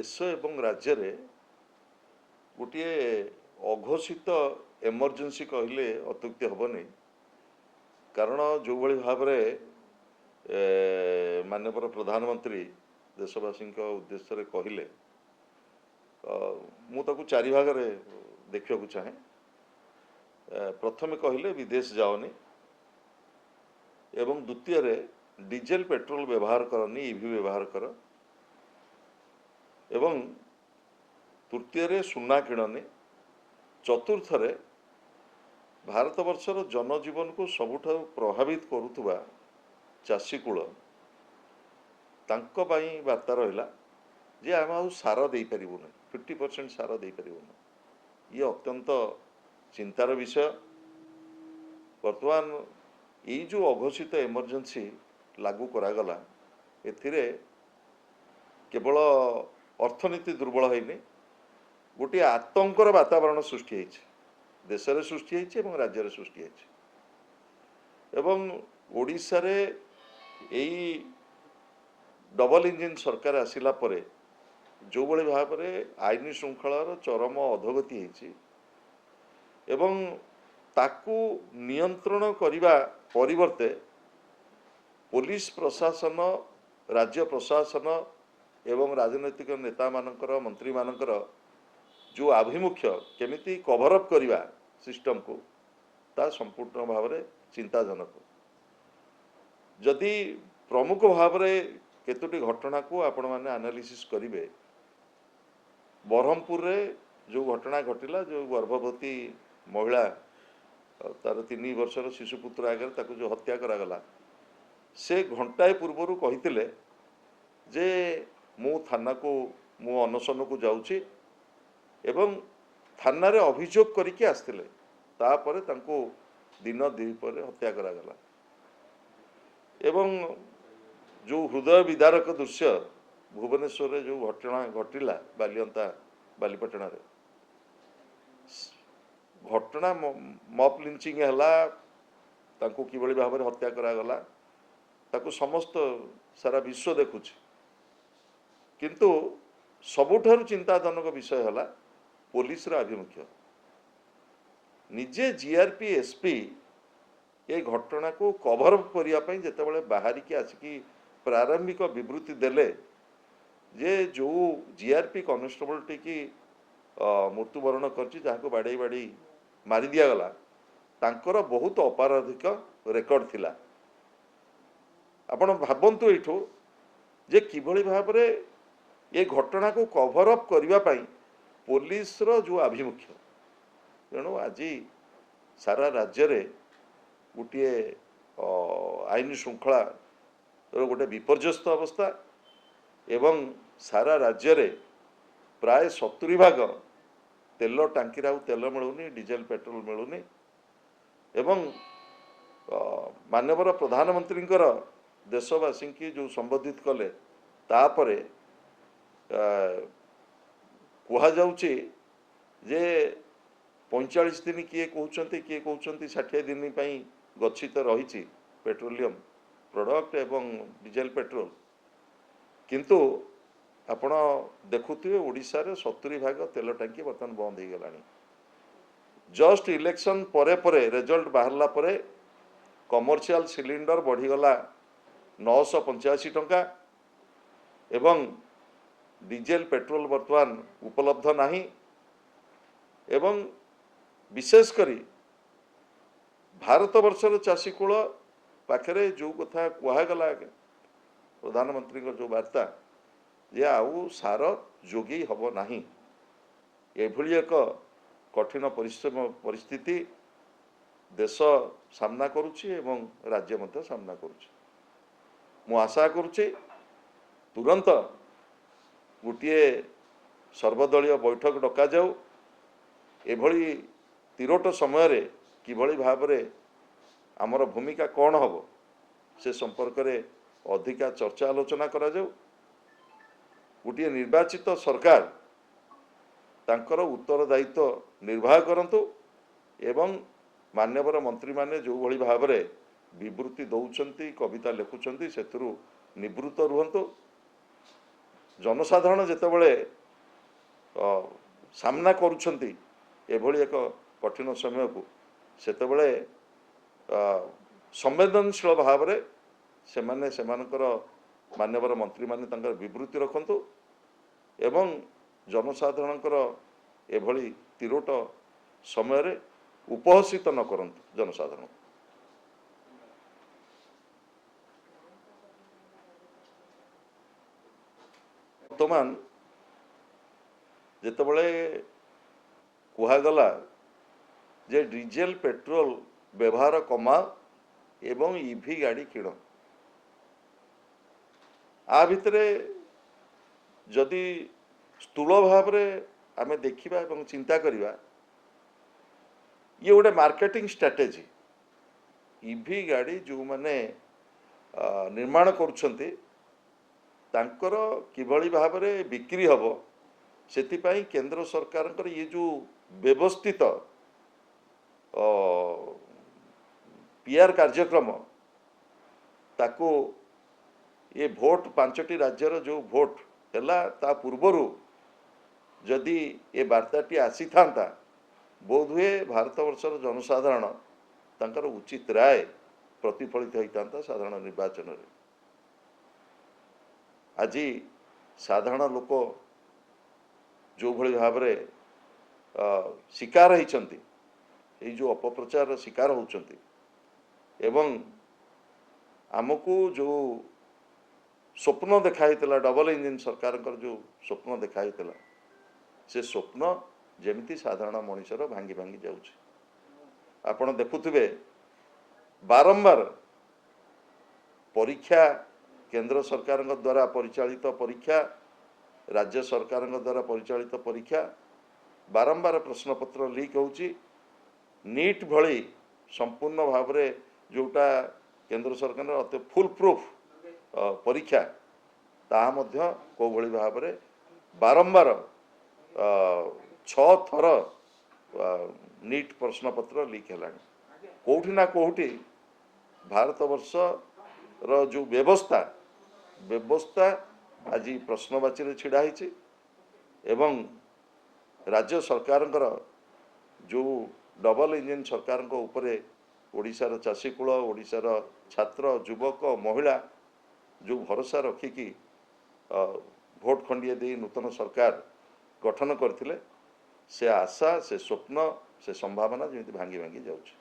देश एवं राज्य रे गोटे अघोषित एमरजेंसी कहले अत्युक्ति हम नहीं। कारण जो भाई भाव माननीय प्रधानमंत्री देशवासी उद्देश्य कहले मुझे चारि भाग देखा चाहे। प्रथम कहले विदेश जाओनी एवं द्वितीय डीजेल पेट्रोल व्यवहार करनी, ईवी व्यवहार कर एवं तृतीय सुना किणनी, चतुर्थ भारत वर्षर जनजीवन को सबुठ प्रभावित करुवा चाषीकूल वार्ता रहा जे आम आ सार दे पारूना 50% सार दे पारूना। ये अत्यंत चिंतार विषय। वर्तमान ये जो अघोषित एमरजेंसी लागू करागला एथिरे केवल अर्थनीति दुर्बल होनी, गोटे आतंकर वातावरण सृष्टि होती, देश में सृष्टि होती और राज्य में सृष्टि होती। एवं ओडिशा रे यही डबल इंजिन सरकार आसिला परे जो बड़े भाव में आईन श्रृंखलार चरम अधोगति होती एवं ताकू नियंत्रण करने परिवर्ते पुलिस प्रशासन, राज्य प्रशासन एवं राजनैतिक नेता मानकर, मंत्री मानकर जो आभिमुख्य केमिति कभरअप करवा सिस्टम को ता संपूर्ण भाव में चिंताजनक। जदि प्रमुख भाव में केतोटी घटना को आपण मैंने एनालिसिस करेंगे, बरहमपुर रे जो घटना घटिला, जो गर्भवती महिला तार 3 वर्षर शिशुपुत्र आगे ताको जो हत्या करागला, से घंटाए पूर्वर कही जे मु थाना को मु अनशन को जाऊँगी एवं थाना रे अभियोग करके आसते तापर तांको दिन द्विपर हत्या करागला। एवं जो हृदय विदारक दृश्य भुवनेश्वर जो घटना घटिला बालियंता बालीपाटना रे घटना मॉब लिंचिंग है, तांको किभली भाव में हत्या करागला ताको समस्त सारा विश्व देखुची। किंतु सबुठारु चिंताजनक विषय है पुलिस आभिमुख्य। निजे जीआरपी एसपी ये घटना को कभर करने जिते बाहर की आसिकी प्रारंभिक विवृत्ति देले जे जो जीआरपी कनेस्टेबल टी मृत्युवरण कर बाड़े बाड़ी मारी दिगला तांकर बहुत अपराधिक रेकर्ड थिला। आपण भावतु एठो जे किभली भाव में ये घटना को कभरअप करने पुलिस रो जो आभिमुख्य। तेणु आज सारा राज्य रे गोटे आईन श्रृंखला गोटे विपर्यस्त अवस्था एवं सारा राज्य रे प्राय 70 भाग तेल टांकी तेल मिलूनी, डीजेल पेट्रोल मिलूनी एवं माननीय प्रधानमंत्री देशवासी की जो संबोधित कले तापरे कह जाउची जे 45 दिन किए कहते 60 दिन गच्छित रही पेट्रोलियम प्रोडक्ट एवं डीजेल पेट्रोल। किंतु आपण देखुए ओडिशा रे 70 भाग तेल टांकी बर्तमान बंद हो गलानी। जस्ट इलेक्शन परे परे रिजल्ट बाहरला परे कमर्शियल सिलिंडर बढ़ीगला 985 टंका एवं डीजेल पेट्रोल बर्तमान उपलब्ध नहीं। एवं विशेषकर भारत वर्षर चाषीकूल पाखरे जो कथा कहगला प्रधानमंत्री जो वार्ता जे आउ सार जोगी हब नहीं, एभली एक कठिन परिस्थिति देश सामना करुछि एवं राज्य मध्य सामना करुछि। मु आशा करुछि तुरंत गोटे सर्वदलीय बैठक डका जाऊ, एभली तिरोट समय रे किभली भाव में आमर भूमिका कौन हम से संपर्क में अधिका चर्चा आलोचना करा जाऊ। गोटे निर्वाचित सरकार तांकर उत्तरदायित्व निर्वाह करंतु एवं मान्यवर मंत्री माने जो भली भाव में विवृत्ति दौरान कविता लिखुंट से निवृत्त रुहतु। जनसाधारण जेतेबेले सामना करुछंती एभली एक कठिन समय को सेतेबेले संवेदनशील भाव में सेमाने सेमानकर मान्यवर मंत्री माने तांकर विवृत्ति रखंतु एवं जनसाधारणकर एभली तिरोट समय रे उपहसित न करंतु जनसाधारण। वर्तमान जेतेबेले कुहागला जे डीजेल पेट्रोल व्यवहार कमा एवं ईवी गाड़ी किण आ भितरे जदि स्थूल भाव में आमे देखिबा एवं चिंता करिबा ये गोटे मार्केटिंग स्ट्रेटेजी ईवी गाड़ी जो माने निर्माण करुछंती तांकर किभली भाव में बिक्री हबो सेतिपाई केंद्र सरकार ये जो व्यवस्थित पीआर कार्यक्रम ताको ये भोट 5टी राज्यर जो भोट हैला ता पूर्वरु जदि ये वार्ताटी आसी था बोध हुए भारत वर्षर जनसाधारण तांकर उचित राय प्रतिफलित होता साधारण निर्वाचन रे। आज साधारण लोक जो भली भाव में शिकार होती ये जो अपप्रचार शिकार होती एवं आमको जो स्वप्न देखाई डबल इंजिन सरकार जो स्वप्न देखाई से स्वप्न जेमिति साधारण मनुष्यर भांगी भांगी जाउछि। आपण देखुथिबे बारंबार परीक्षा केंद्र सरकार द्वारा परिचालित परीक्षा राज्य सरकार द्वारा परिचालित परीक्षा बारंबार प्रश्नपत्र लीक होउछि। नीट भली संपूर्ण भाव में जोटा केंद्र सरकार अति फुल प्रूफ परीक्षा ताहा मध्य को भली भाव में बारंबार 6 थर नीट प्रश्नपत्र लीक है कोठी ना कोठी भारत वर्ष रो जो व्यवस्था आज प्रश्नवाची रे छिड़ा हिची एवं राज्य सरकार जो डबल इंजिन सरकार उपरे ओडिशार चाषीकूल ओडिशार छात्र युवक महिला जो भरोसा रखिकी भोट खंडिए दे नूतन सरकार गठन करथिले से आशा से स्वप्न से संभावना जमी भांगी भांगी जाउछि।